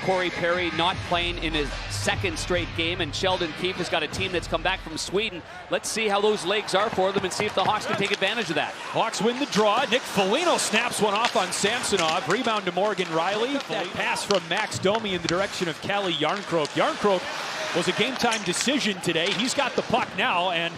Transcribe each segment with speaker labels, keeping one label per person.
Speaker 1: Corey Perry not playing in his second straight game, and Sheldon Keefe has got a team that's come back from Sweden. Let's see how those legs are for them and see if the Hawks can take advantage of that.
Speaker 2: Hawks win the draw. Nick Foligno snaps one off on Samsonov. Rebound to Morgan Riley. That pass from Max Domi in the direction of Kelly Yarncroke. Yarncroke was a game-time decision today. He's got the puck now, and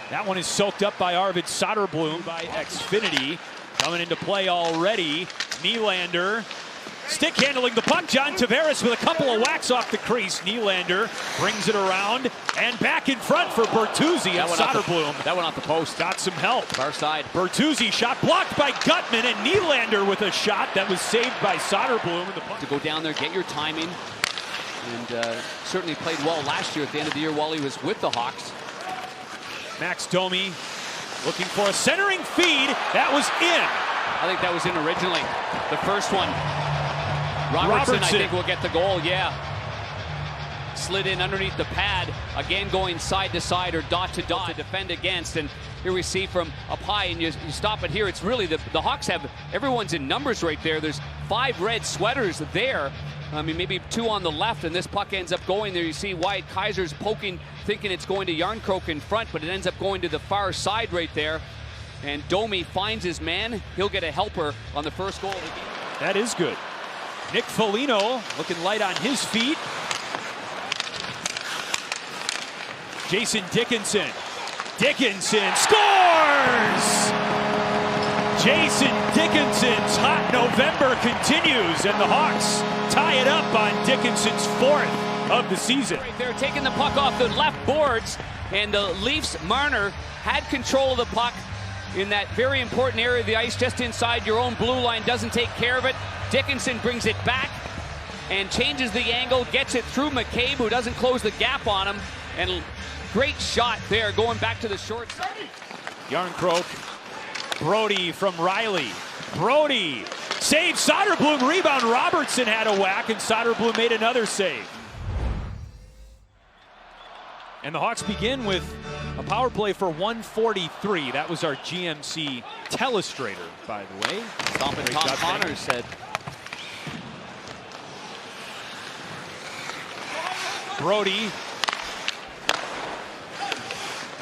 Speaker 2: that one is soaked up by Arvid Soderblom by Xfinity. Coming into play already. Nylander. Stick handling the puck. John Tavares with a couple of whacks off the crease. Nylander brings it around and back in front for Bertuzzi and Soderblom.
Speaker 1: That went off the post.
Speaker 2: Got some help.
Speaker 1: Far side.
Speaker 2: Bertuzzi shot blocked by Gutman, and Nylander with a shot that was saved by Soderblom.
Speaker 1: To go down there, get your timing, and certainly played well last year at the end of the year while he was with the Hawks.
Speaker 2: Max Domi looking for a centering feed. That was in.
Speaker 1: I think that was in originally. The first one. Robertson, I think, will get the goal, yeah. Slid in underneath the pad, again going side to side or dot to dot to defend against. And here we see from up high, and you stop it here. It's really the Hawks have, everyone's in numbers right there. There's 5 red sweaters there. I mean, maybe 2 on the left, and this puck ends up going there. You see Wyatt Kaiser's poking, thinking it's going to Yarncroke in front, but it ends up going to the far side right there. And Domi finds his man. He'll get a helper on the first goal of the game.
Speaker 2: That is good. Nick Foligno looking light on his feet. Jason Dickinson. Dickinson scores! Jason Dickinson's hot November continues, and the Hawks tie it up on Dickinson's 4th of the season.
Speaker 1: Right there, taking the puck off the left boards, and the Leafs Marner had control of the puck in that very important area of the ice, just inside your own blue line, doesn't take care of it. Dickinson brings it back and changes the angle, gets it through McCabe, who doesn't close the gap on him, and great shot there going back to the short side.
Speaker 2: Yarncroke, Brody from Riley. Brody saves Soderblom, rebound. Robertson had a whack, and Soderblom made another save. And the Hawks begin with a power play for 143. That was our GMC telestrator, by the way.
Speaker 1: Stomping Tom Connors said.
Speaker 2: Brody.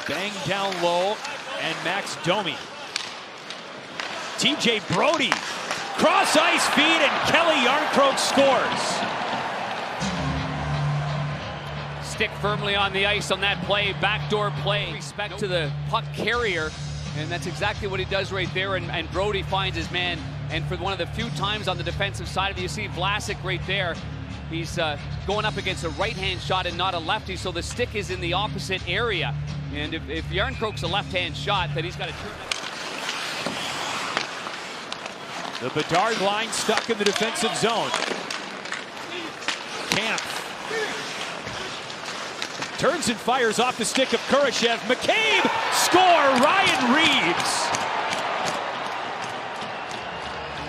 Speaker 2: Bang down low, and Max Domi. TJ Brody. Cross ice feed, and Kelly Yarncroke scores.
Speaker 1: Stick firmly on the ice on that play, backdoor play. Respect to the puck carrier, and that's exactly what he does right there, and Brody finds his man. And for one of the few times on the defensive side of it, you see Vlasic right there. He's going up against a right-hand shot and not a lefty, so the stick is in the opposite area. And if Yarncroke's a left-hand shot, then he's got to turn it.
Speaker 2: The Bedard line stuck in the defensive zone. Camp turns and fires off the stick of Kurashev. McCabe score. Ryan Reeves.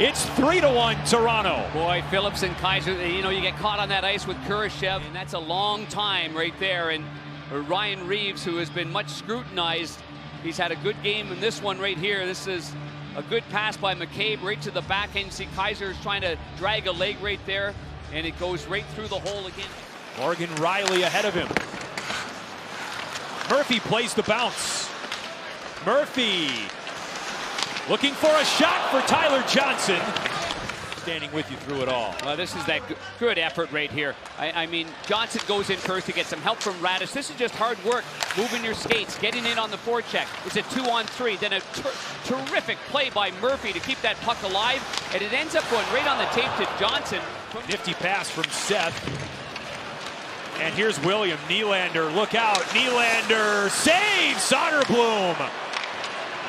Speaker 2: It's 3-1 Toronto.
Speaker 1: Boy, Phillips and Kaiser, you know, you get caught on that ice with Kurashev, and that's a long time right there. And Ryan Reeves, who has been much scrutinized, he's had a good game in this one right here. This is a good pass by McCabe right to the back end. See Kaiser's trying to drag a leg right there, and it goes right through the hole again.
Speaker 2: Morgan Riley ahead of him. Murphy plays the bounce. Murphy looking for a shot for Tyler Johnson. Standing with you through it all.
Speaker 1: Well, this is that good effort right here. I mean, Johnson goes in first to get some help from Radish. This is just hard work, moving your skates, getting in on the forecheck. It's a 2-on-3, then a terrific play by Murphy to keep that puck alive, and it ends up going right on the tape to Johnson.
Speaker 2: Nifty pass from Seth. And here's William Nylander. Look out. Nylander saves Soderblom.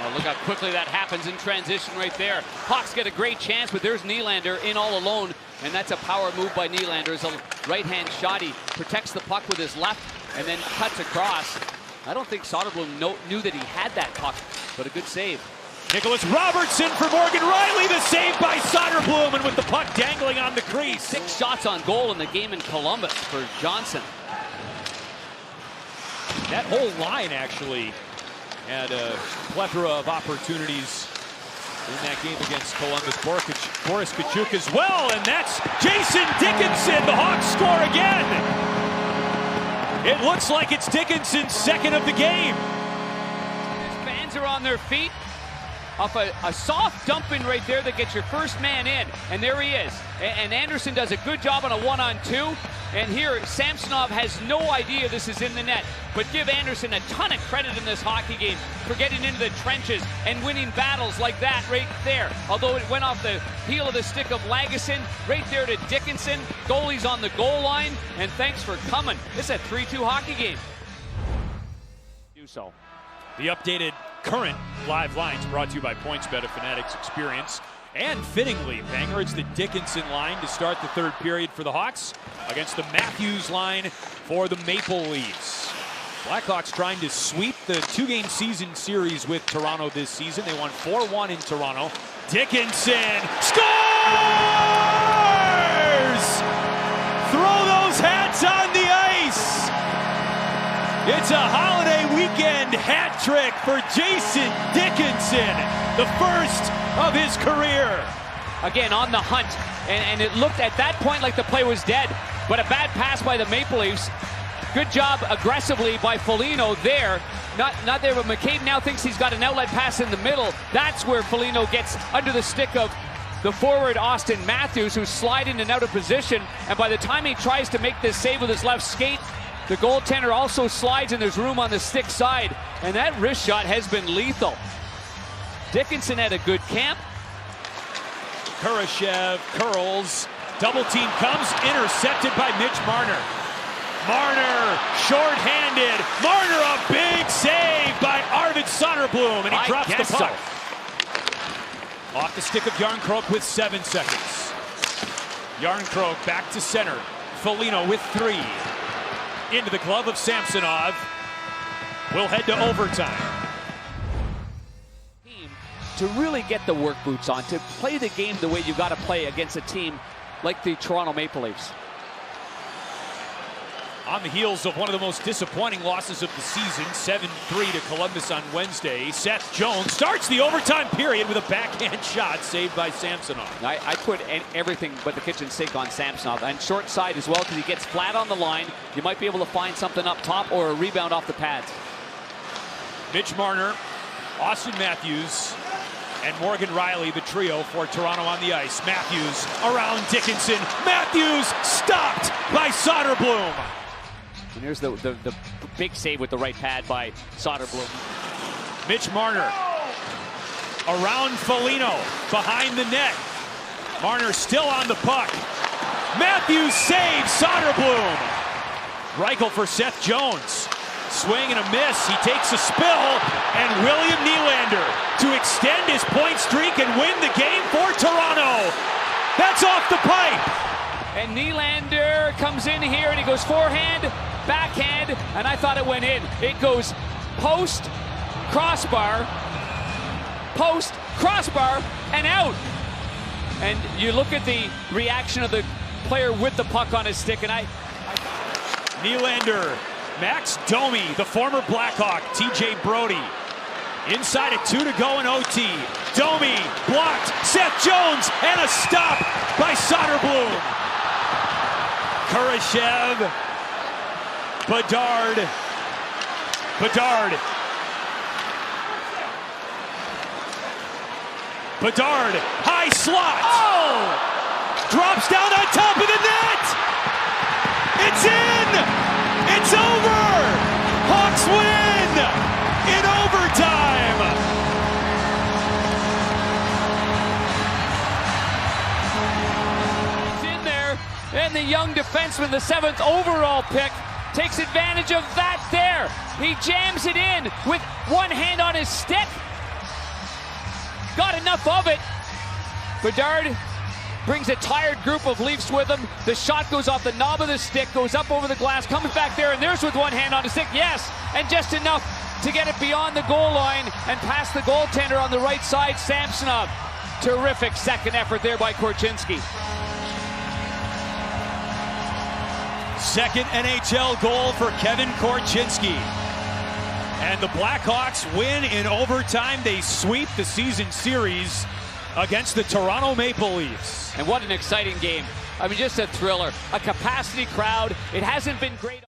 Speaker 1: Oh, look how quickly that happens in transition right there. Hawks get a great chance, but there's Nylander in all alone, and that's a power move by Nylander. It's a right-hand shot. He protects the puck with his left and then cuts across. I don't think Soderblom knew that he had that puck, but a good save.
Speaker 2: Nicholas Robertson for Morgan Riley. The save by Soderblom, and with the puck dangling on the crease.
Speaker 1: 6 shots on goal in the game in Columbus for Johnson.
Speaker 2: That whole line actually had a plethora of opportunities in that game against Columbus. Boris Tkachuk as well, and that's Jason Dickinson. The Hawks score again. It looks like it's Dickinson's second of the game.
Speaker 1: His fans are on their feet off a soft dump in right there that gets your first man in, and there he is. And Anderson does a good job on a 1-on-2, and here Samsonov has no idea this is in the net, but give Anderson a ton of credit in this hockey game for getting into the trenches and winning battles like that right there. Although it went off the heel of the stick of Lagesson, right there to Dickinson. Goalie's on the goal line, and thanks for coming. This is a 3-2 hockey game. Do so.
Speaker 2: The updated current live lines brought to you by PointsBet, a Fanatics experience. And fittingly, Banger, it's the Dickinson line to start the third period for the Hawks against the Matthews line for the Maple Leafs. Blackhawks trying to sweep the two-game season series with Toronto this season. They won 4-1 in Toronto. Dickinson scores! Throw those hats on the ice! It's a holiday weekend hat trick for Jason Dickinson, the first of his career.
Speaker 1: Again, on the hunt, and it looked at that point like the play was dead, but a bad pass by the Maple Leafs. Good job aggressively by Foligno there. Not there, but McCabe now thinks he's got an outlet pass in the middle. That's where Foligno gets under the stick of the forward Austin Matthews, who's sliding and out of position, and by the time he tries to make this save with his left skate, the goaltender also slides and there's room on the stick side, and that wrist shot has been lethal. Dickinson had a good camp.
Speaker 2: Kurashev curls, double team comes, intercepted by Mitch Marner. Marner short-handed. Marner a big save by Arvid Soderblom, and he drops the puck. So. Off the stick of Jarnkrok with 7 seconds. Jarnkrok back to center. Foligno with 3. Into the glove of Samsonov. We'll head to overtime.
Speaker 1: To really get the work boots on, to play the game the way you got to play against a team like the Toronto Maple Leafs.
Speaker 2: On the heels of one of the most disappointing losses of the season, 7-3 to Columbus on Wednesday, Seth Jones starts the overtime period with a backhand shot saved by Samsonov.
Speaker 1: I put everything but the kitchen sink on Samsonov, and short side as well, because he gets flat on the line. You might be able to find something up top or a rebound off the pads.
Speaker 2: Mitch Marner, Austin Matthews, and Morgan Rielly, the trio for Toronto on the ice. Matthews around Dickinson. Matthews stopped by Soderblom.
Speaker 1: And here's the big save with the right pad by Soderblom.
Speaker 2: Mitch Marner around Foligno, behind the net. Marner still on the puck. Matthews saves Soderblom. Reichel for Seth Jones. Swing and a miss. He takes a spill, and William Nylander to extend his point streak and win the game for Toronto. That's off the pipe.
Speaker 1: And Nylander comes in here and he goes forehand, backhand, and I thought it went in. It goes post, crossbar, and out. And you look at the reaction of the player with the puck on his stick, and
Speaker 2: Nylander, Max Domi, the former Blackhawk, TJ Brody. Inside of 2 to go in OT. Domi blocked. Seth Jones, and a stop by Soderblom. Kurashev. Bedard. Bedard, high slot.
Speaker 1: Oh!
Speaker 2: Drops down on top of the net. It's in. It's over. Hawks win in overtime.
Speaker 1: It's in there, and the young defenseman, the 7th overall pick, takes advantage of that there. He jams it in with one hand on his stick. Got enough of it. Bedard brings a tired group of Leafs with him. The shot goes off the knob of the stick, goes up over the glass, comes back there, and there's with one hand on the stick. Yes, and just enough to get it beyond the goal line and past the goaltender on the right side, Samsonov. Terrific second effort there by Korchinski.
Speaker 2: Second NHL goal for Kevin Korchinski. And the Blackhawks win in overtime. They sweep the season series against the Toronto Maple Leafs.
Speaker 1: And what an exciting game. I mean, just a thriller. A capacity crowd. It hasn't been great.